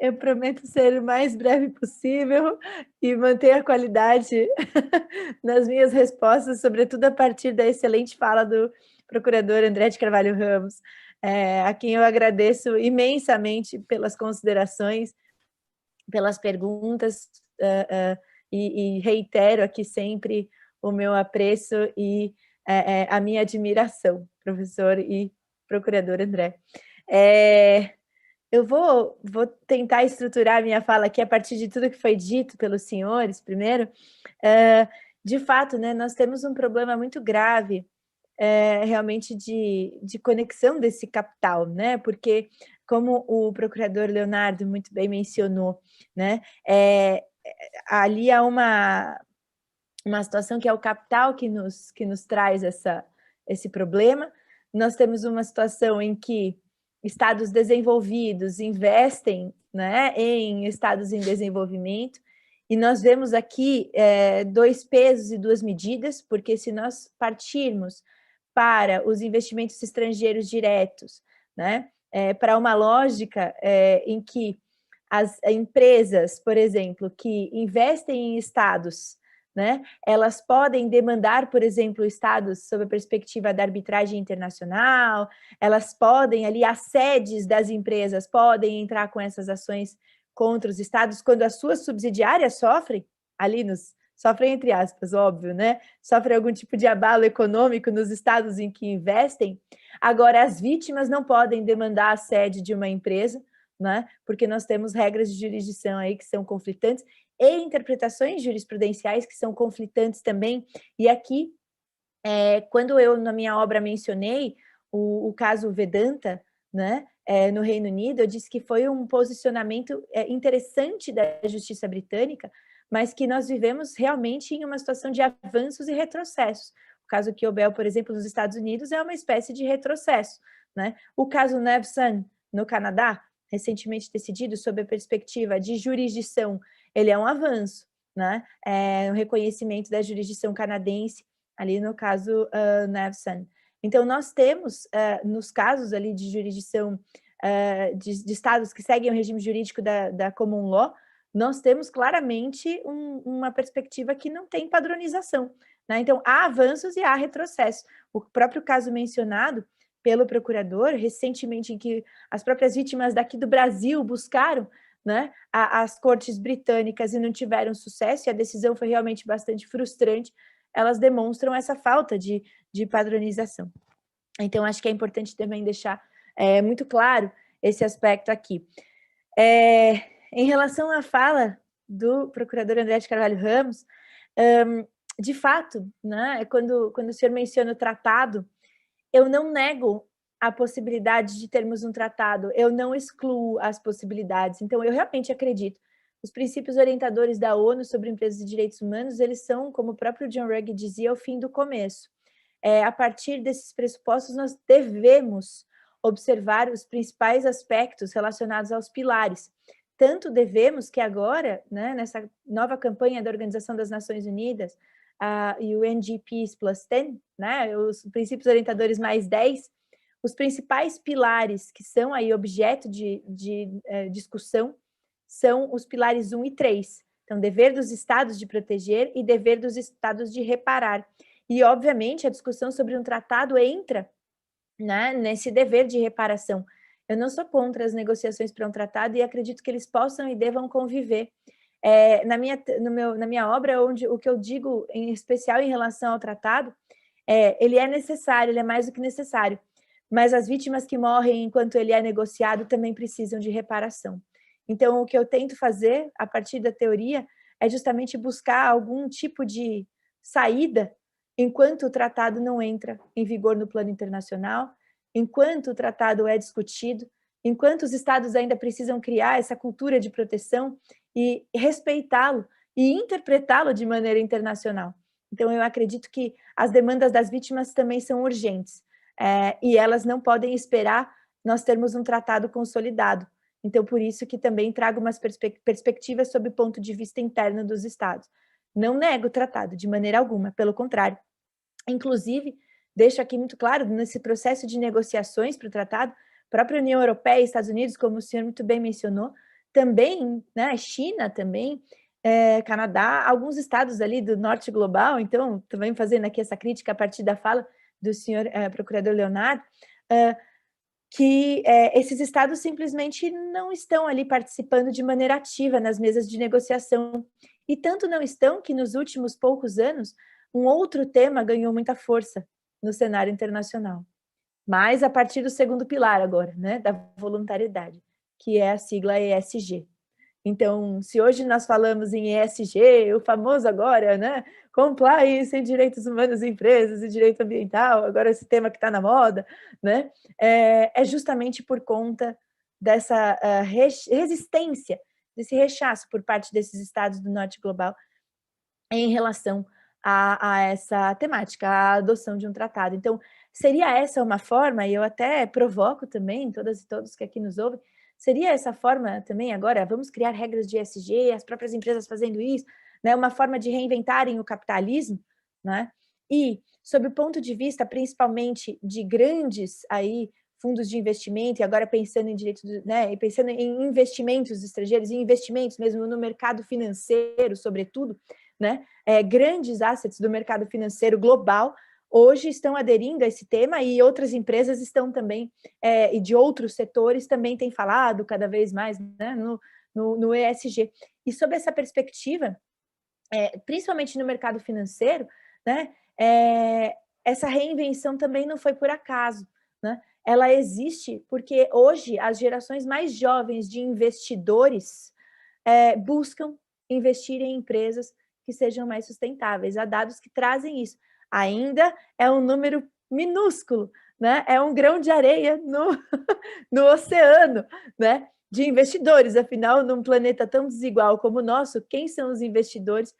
Eu prometo ser o mais breve possível e manter a qualidade nas minhas respostas, sobretudo a partir da excelente fala do procurador André de Carvalho Ramos, a quem eu agradeço imensamente pelas considerações, pelas perguntas, e reitero aqui sempre o meu apreço e a minha admiração, professor e procurador André. Eu vou tentar estruturar a minha fala aqui a partir de tudo que foi dito pelos senhores, primeiro. De fato, né, nós temos um problema muito grave, realmente, de conexão desse capital, né, porque, como o procurador Leonardo muito bem mencionou, né, ali há uma situação que é o capital que nos traz esse problema. Nós temos uma situação em que estados desenvolvidos investem, né, em estados em desenvolvimento, e nós vemos aqui dois pesos e duas medidas, porque se nós partirmos para os investimentos estrangeiros diretos, né, para uma lógica em que as empresas, por exemplo, que investem em estados, né, elas podem demandar, por exemplo, estados sob a perspectiva da arbitragem internacional, elas podem, ali, as sedes das empresas podem entrar com essas ações contra os estados quando as suas subsidiárias sofrem, sofrem entre aspas, óbvio, né? Sofrem algum tipo de abalo econômico nos estados em que investem. Agora, as vítimas não podem demandar a sede de uma empresa, né? Porque nós temos regras de jurisdição aí que são conflitantes, e interpretações jurisprudenciais que são conflitantes também, e aqui, quando eu, na minha obra, mencionei o caso Vedanta, né, no Reino Unido, eu disse que foi um posicionamento interessante da justiça britânica, mas que nós vivemos realmente em uma situação de avanços e retrocessos. O caso Kiobel, por exemplo, nos Estados Unidos, é uma espécie de retrocesso, né? O caso Nevsun, no Canadá, recentemente decidido sob a perspectiva de jurisdição, ele é um avanço, né? O reconhecimento da jurisdição canadense, ali no caso Nevsun. Então, nós temos, nos casos ali de jurisdição de estados que seguem o regime jurídico da common law, nós temos claramente uma perspectiva que não tem padronização, né? Então, há avanços e há retrocessos. O próprio caso mencionado pelo procurador, recentemente, em que as próprias vítimas daqui do Brasil buscaram, né, as cortes britânicas e não tiveram sucesso, e a decisão foi realmente bastante frustrante, elas demonstram essa falta de padronização. Então, acho que é importante também deixar muito claro esse aspecto aqui. Em relação à fala do procurador André de Carvalho Ramos, de fato, né, quando o senhor menciona o tratado, eu não nego a possibilidade de termos um tratado, eu não excluo as possibilidades. Então, eu realmente acredito. Os princípios orientadores da ONU sobre empresas e direitos humanos, eles são, como o próprio John Ruggie dizia, o fim do começo. A partir desses pressupostos, nós devemos observar os principais aspectos relacionados aos pilares. Tanto devemos que agora, né, nessa nova campanha da Organização das Nações Unidas, e o UNGPs Plus 10, né, os princípios orientadores mais 10, os principais pilares que são aí objeto de discussão são os pilares 1 e 3. Então, dever dos estados de proteger e dever dos estados de reparar. E, obviamente, a discussão sobre um tratado entra, né, nesse dever de reparação. Eu não sou contra as negociações para um tratado e acredito que eles possam e devam conviver. Na minha obra, o que eu digo, em especial em relação ao tratado, ele é necessário, ele é mais do que necessário, mas as vítimas que morrem enquanto ele é negociado também precisam de reparação. Então, o que eu tento fazer, a partir da teoria, é justamente buscar algum tipo de saída enquanto o tratado não entra em vigor no plano internacional, enquanto o tratado é discutido, enquanto os estados ainda precisam criar essa cultura de proteção e respeitá-lo e interpretá-lo de maneira internacional. Então, eu acredito que as demandas das vítimas também são urgentes, e elas não podem esperar nós termos um tratado consolidado. Então, por isso que também trago umas perspectivas sob o ponto de vista interno dos estados. Não nego o tratado, de maneira alguma, pelo contrário. Inclusive, deixo aqui muito claro, nesse processo de negociações para o tratado, a própria União Europeia e Estados Unidos, como o senhor muito bem mencionou, também, né, China também, Canadá, alguns estados ali do norte global, então, também fazendo aqui essa crítica a partir da fala do senhor procurador Leonardo, que esses estados simplesmente não estão ali participando de maneira ativa nas mesas de negociação. E tanto não estão que nos últimos poucos anos, um outro tema ganhou muita força no cenário internacional. Mas a partir do segundo pilar agora, né, da voluntariedade, que é a sigla ESG. Então, se hoje nós falamos em ESG, o famoso agora, né, compliance em direitos humanos em empresas e direito ambiental, agora esse tema que está na moda, né, é justamente por conta dessa resistência, desse rechaço por parte desses estados do norte global em relação a essa temática, a adoção de um tratado. Então, seria essa uma forma, e eu até provoco também, todas e todos que aqui nos ouvem, seria essa forma também agora, vamos criar regras de ESG, as próprias empresas fazendo isso, né, uma forma de reinventarem o capitalismo, né? E, sob o ponto de vista, principalmente, de grandes aí fundos de investimento, e agora pensando em direitos, né, e pensando em investimentos estrangeiros, em investimentos mesmo no mercado financeiro, sobretudo, né, grandes assets do mercado financeiro global, hoje estão aderindo a esse tema e outras empresas estão também, e de outros setores também têm falado cada vez mais, né, no ESG. E sob essa perspectiva, principalmente no mercado financeiro, né, essa reinvenção também não foi por acaso, né? Ela existe porque hoje as gerações mais jovens de investidores buscam investir em empresas que sejam mais sustentáveis. Há dados que trazem isso. Ainda é um número minúsculo, né? É um grão de areia no oceano, né? De investidores. Afinal, num planeta tão desigual como o nosso, quem são os investidores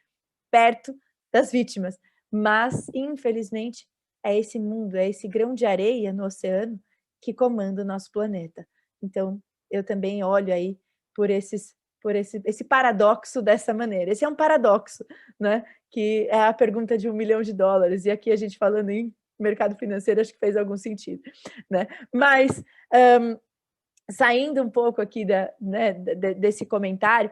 perto das vítimas? Mas, infelizmente, é esse mundo, é esse grão de areia no oceano que comanda o nosso planeta. Então, eu também olho aí por esse paradoxo dessa maneira. Esse é um paradoxo, né? Que é a pergunta de $1 milhão, e aqui a gente falando em mercado financeiro, acho que fez algum sentido, né? Mas, saindo um pouco aqui desse comentário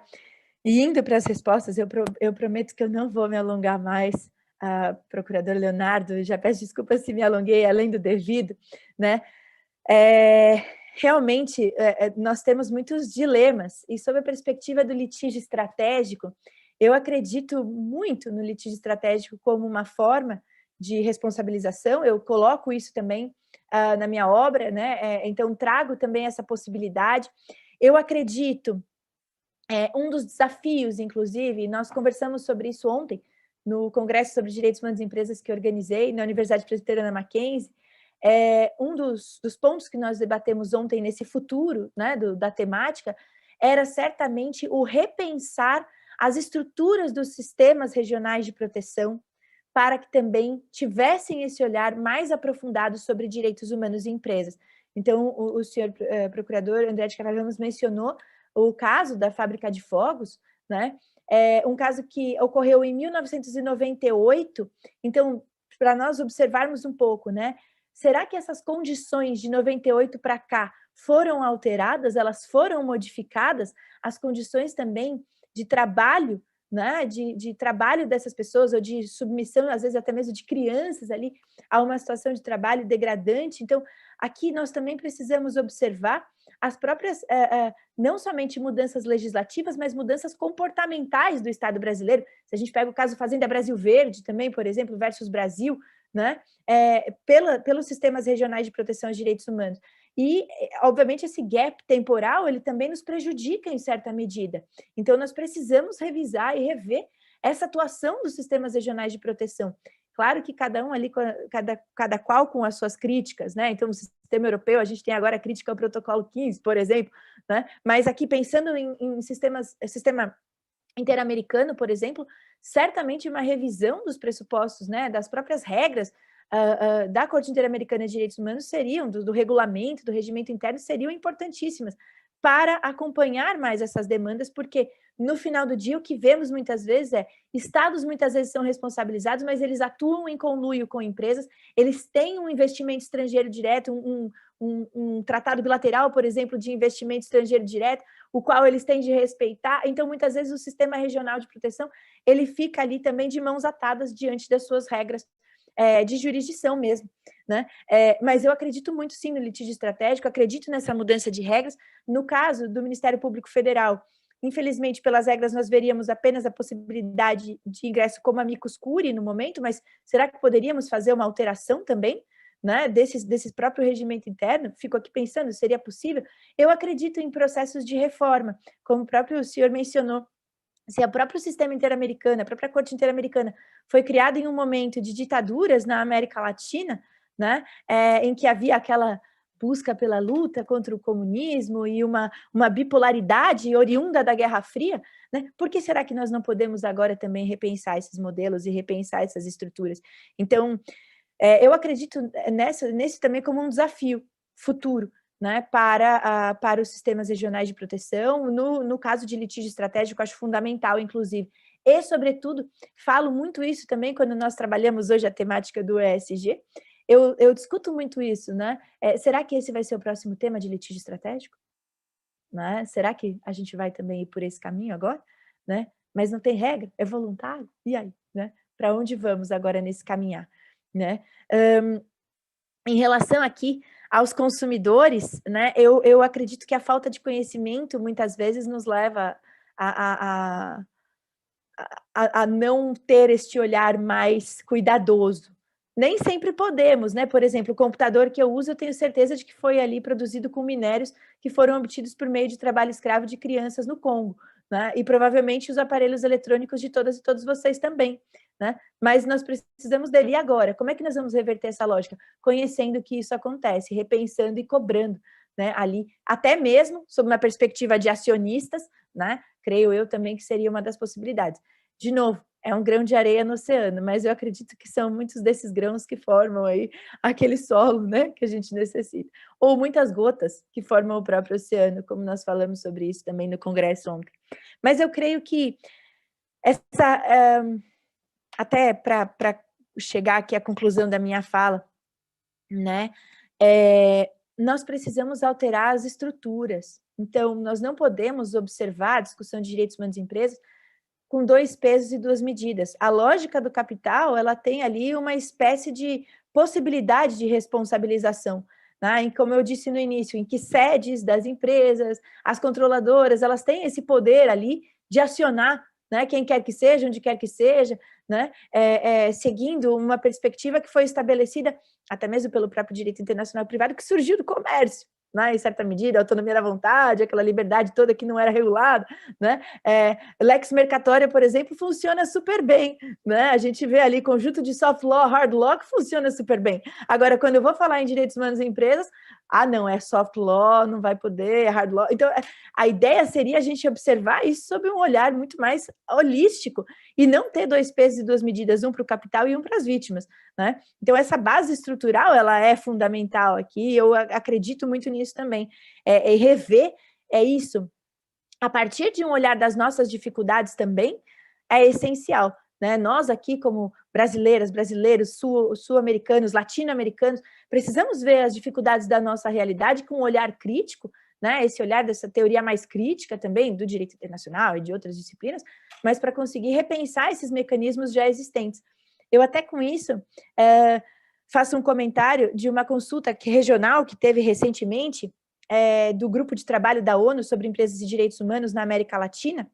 e indo para as respostas, eu prometo que eu não vou me alongar mais, procurador Leonardo, já peço desculpas se me alonguei além do devido, né? Realmente, nós temos muitos dilemas, e sob a perspectiva do litígio estratégico, eu acredito muito no litígio estratégico como uma forma de responsabilização, eu coloco isso também na minha obra, né? Então trago também essa possibilidade. Eu acredito, um dos desafios, inclusive, nós conversamos sobre isso ontem, no Congresso sobre Direitos Humanos e Empresas que organizei na Universidade Presbiteriana Mackenzie, um dos pontos que nós debatemos ontem nesse futuro, né, da temática, era certamente o repensar as estruturas dos sistemas regionais de proteção para que também tivessem esse olhar mais aprofundado sobre direitos humanos e empresas. Então, o senhor procurador André de Carvalho Ramos mencionou o caso da fábrica de fogos, né? Um caso que ocorreu em 1998, então, para nós observarmos um pouco, né? Será que essas condições de 98 para cá foram alteradas, elas foram modificadas? As condições também de trabalho, né, de trabalho dessas pessoas, ou de submissão, às vezes até mesmo de crianças ali, a uma situação de trabalho degradante. Então, aqui nós também precisamos observar as próprias, não somente mudanças legislativas, mas mudanças comportamentais do Estado brasileiro. Se a gente pega o caso Fazenda Brasil Verde também, por exemplo, versus Brasil, né, pelos sistemas regionais de proteção aos direitos humanos. E, obviamente, esse gap temporal, ele também nos prejudica em certa medida. Então, nós precisamos revisar e rever essa atuação dos sistemas regionais de proteção. Claro que cada um ali, cada qual com as suas críticas, né? Então, no sistema europeu, a gente tem agora a crítica ao protocolo 15, por exemplo, né? Mas aqui, pensando em sistema interamericano, por exemplo, certamente uma revisão dos pressupostos, né, das próprias regras da Corte Interamericana de Direitos Humanos seriam, do regulamento, do regimento interno, seriam importantíssimas para acompanhar mais essas demandas, porque no final do dia o que vemos muitas vezes é estados muitas vezes são responsabilizados, mas eles atuam em conluio com empresas, eles têm um investimento estrangeiro direto, um tratado bilateral, por exemplo, de investimento estrangeiro direto, o qual eles têm de respeitar. Então, muitas vezes, o sistema regional de proteção, ele fica ali também de mãos atadas diante das suas regras de jurisdição mesmo, né? Mas eu acredito muito, sim, no litígio estratégico, acredito nessa mudança de regras. No caso do Ministério Público Federal, infelizmente, pelas regras, nós veríamos apenas a possibilidade de ingresso como amicus curiae no momento, mas será que poderíamos fazer uma alteração também, né, desse próprio regimento interno? Fico aqui pensando, seria possível? Eu acredito em processos de reforma, como o próprio senhor mencionou. Se o próprio sistema interamericano, a própria Corte Interamericana foi criada em um momento de ditaduras na América Latina, né, em que havia aquela busca pela luta contra o comunismo e uma bipolaridade oriunda da Guerra Fria, né, por que será que nós não podemos agora também repensar esses modelos e repensar essas estruturas? Então, eu acredito nesse também como um desafio futuro, né, para os sistemas regionais de proteção, no caso de litígio estratégico, acho fundamental, inclusive. E, sobretudo, falo muito isso também quando nós trabalhamos hoje a temática do ESG, eu discuto muito isso, né? Será que esse vai ser o próximo tema de litígio estratégico? Né? Será que a gente vai também ir por esse caminho agora? Né? Mas não tem regra, é voluntário, e aí? Né? Para onde vamos agora nesse caminhar? Né? Em relação aqui aos consumidores, né, eu acredito que a falta de conhecimento muitas vezes nos leva a não ter este olhar mais cuidadoso. Nem sempre podemos, né? Por exemplo, o computador que eu uso, eu tenho certeza de que foi ali produzido com minérios que foram obtidos por meio de trabalho escravo de crianças no Congo, né? E provavelmente os aparelhos eletrônicos de todas e todos vocês também, né? Mas nós precisamos dele agora. Como é que nós vamos reverter essa lógica? Conhecendo que isso acontece, repensando e cobrando, né? Ali, até mesmo sob uma perspectiva de acionistas, né? Creio eu também que seria uma das possibilidades. De novo, é um grão de areia no oceano, mas eu acredito que são muitos desses grãos que formam aí aquele solo, né, que a gente necessita. Ou muitas gotas que formam o próprio oceano, como nós falamos sobre isso também no congresso ontem. Mas eu creio que até para chegar aqui à conclusão da minha fala, né, nós precisamos alterar as estruturas. Então, nós não podemos observar a discussão de direitos humanos em empresas com 2 pesos e 2 medidas. A lógica do capital, ela tem ali uma espécie de possibilidade de responsabilização, né? E como eu disse no início, em que sedes das empresas, as controladoras, elas têm esse poder ali de acionar, né, quem quer que seja, onde quer que seja, né, seguindo uma perspectiva que foi estabelecida até mesmo pelo próprio direito internacional privado, que surgiu do comércio, né, em certa medida, a autonomia da vontade, aquela liberdade toda que não era regulada, né? Lex Mercatória, por exemplo, funciona super bem, né? A gente vê ali conjunto de soft law, hard law, que funciona super bem. Agora, quando eu vou falar em direitos humanos em empresas, não, é soft law, não vai poder, é hard law. Então, a ideia seria a gente observar isso sob um olhar muito mais holístico e não ter 2 pesos e 2 medidas, um para o capital e um para as vítimas, né? Então, essa base estrutural, ela é fundamental aqui, eu acredito muito nisso também. Rever isso, a partir de um olhar das nossas dificuldades também, é essencial, né? Nós aqui, como brasileiras, brasileiros, sul-americanos, latino-americanos, precisamos ver as dificuldades da nossa realidade com um olhar crítico, né? Esse olhar dessa teoria mais crítica também do direito internacional e de outras disciplinas, mas para conseguir repensar esses mecanismos já existentes. Eu até com isso faço um comentário de uma consulta regional que teve recentemente do grupo de trabalho da ONU sobre empresas e direitos humanos na América Latina,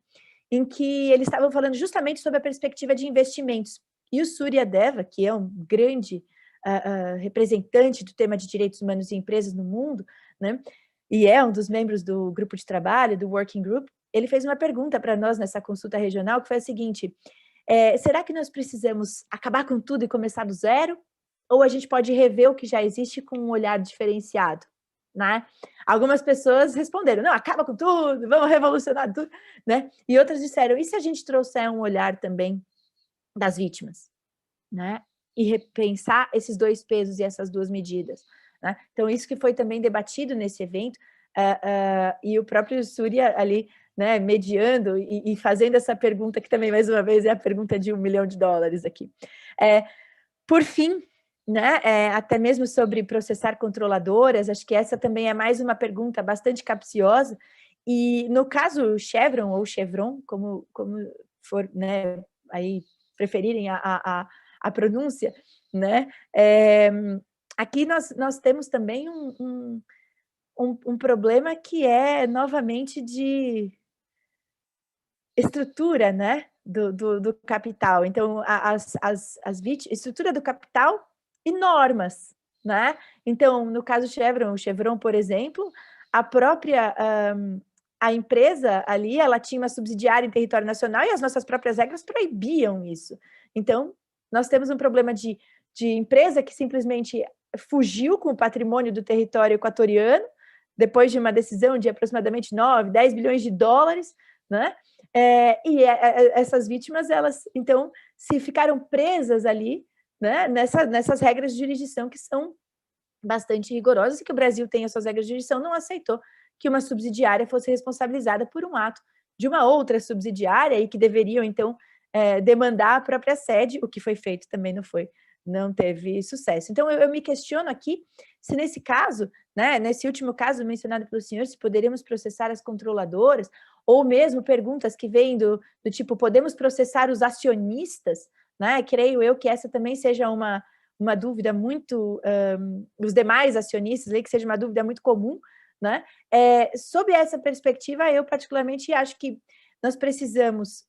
em que eles estavam falando justamente sobre a perspectiva de investimentos. E o Surya Deva, que é um grande representante do tema de direitos humanos e empresas no mundo, né, e é um dos membros do grupo de trabalho, do Working Group, ele fez uma pergunta para nós nessa consulta regional, que foi a seguinte: será que nós precisamos acabar com tudo e começar do zero? Ou a gente pode rever o que já existe com um olhar diferenciado? Né? Algumas pessoas responderam, não, acaba com tudo, vamos revolucionar tudo, né? E outras disseram, e se a gente trouxer um olhar também das vítimas, né? E repensar esses 2 pesos e essas 2 medidas, né? Então, isso que foi também debatido nesse evento, e o próprio Surya ali, né, mediando e fazendo essa pergunta, que também, mais uma vez, é a pergunta de $1 milhão aqui. Por fim, né, até mesmo sobre processar controladoras, acho que essa também é mais uma pergunta bastante capciosa, e no caso Chevron ou Chevron, como for, né, aí preferirem a pronúncia, né, aqui nós temos também um problema que é, novamente, de estrutura, né, do capital. Então, estrutura do capital e normas, né? Então, no caso o Chevron, por exemplo, a própria a empresa ali, ela tinha uma subsidiária em território nacional e as nossas próprias regras proibiam isso. Então, nós temos um problema de empresa que simplesmente fugiu com o patrimônio do território equatoriano, depois de uma decisão de aproximadamente 9, 10 bilhões de dólares, né? Essas vítimas, elas, então, se ficaram presas ali, né, nessas regras de jurisdição que são bastante rigorosas, e que o Brasil tem as suas regras de jurisdição, não aceitou que uma subsidiária fosse responsabilizada por um ato de uma outra subsidiária e que deveriam, então, demandar a própria sede, o que foi feito também não teve sucesso. Então, eu me questiono aqui se nesse caso, né, nesse último caso mencionado pelo senhor, se poderíamos processar as controladoras, ou mesmo perguntas que vêm do tipo, podemos processar os acionistas, né? Creio eu que essa também seja uma dúvida muito, os demais acionistas, que seja uma dúvida muito comum, né? Sob essa perspectiva, eu particularmente acho que nós precisamos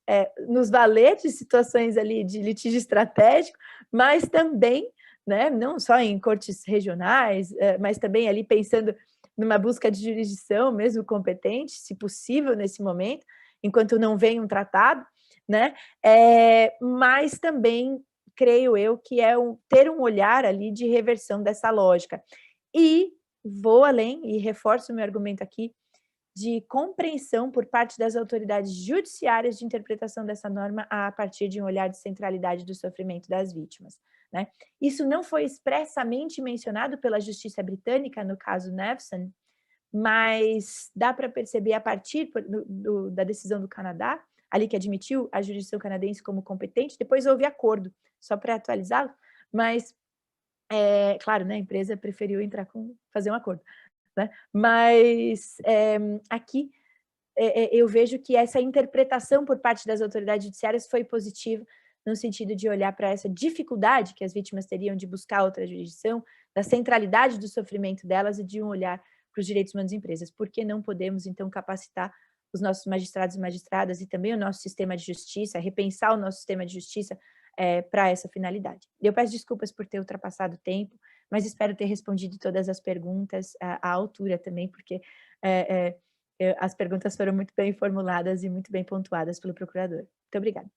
nos valer de situações ali de litígio estratégico, mas também, né, não só em cortes regionais, mas também ali pensando numa busca de jurisdição mesmo competente, se possível nesse momento, enquanto não vem um tratado, né? Mas também creio eu que é ter um olhar ali de reversão dessa lógica. E vou além e reforço o meu argumento aqui, de compreensão por parte das autoridades judiciárias de interpretação dessa norma a partir de um olhar de centralidade do sofrimento das vítimas, né? Isso não foi expressamente mencionado pela justiça britânica no caso Nevson, mas dá para perceber a partir da decisão do Canadá, ali que admitiu a jurisdição canadense como competente, depois houve acordo, só para atualizá-lo, mas, claro, né, a empresa preferiu fazer um acordo, né? Mas aqui eu vejo que essa interpretação por parte das autoridades judiciárias foi positiva, no sentido de olhar para essa dificuldade que as vítimas teriam de buscar outra jurisdição, da centralidade do sofrimento delas e de um olhar para os direitos humanos das empresas. Por que não podemos, então, capacitar os nossos magistrados e magistradas e também o nosso sistema de justiça, repensar o nosso sistema de justiça para essa finalidade? Eu peço desculpas por ter ultrapassado o tempo, mas espero ter respondido todas as perguntas à altura também, porque as perguntas foram muito bem formuladas e muito bem pontuadas pelo procurador. Muito obrigada.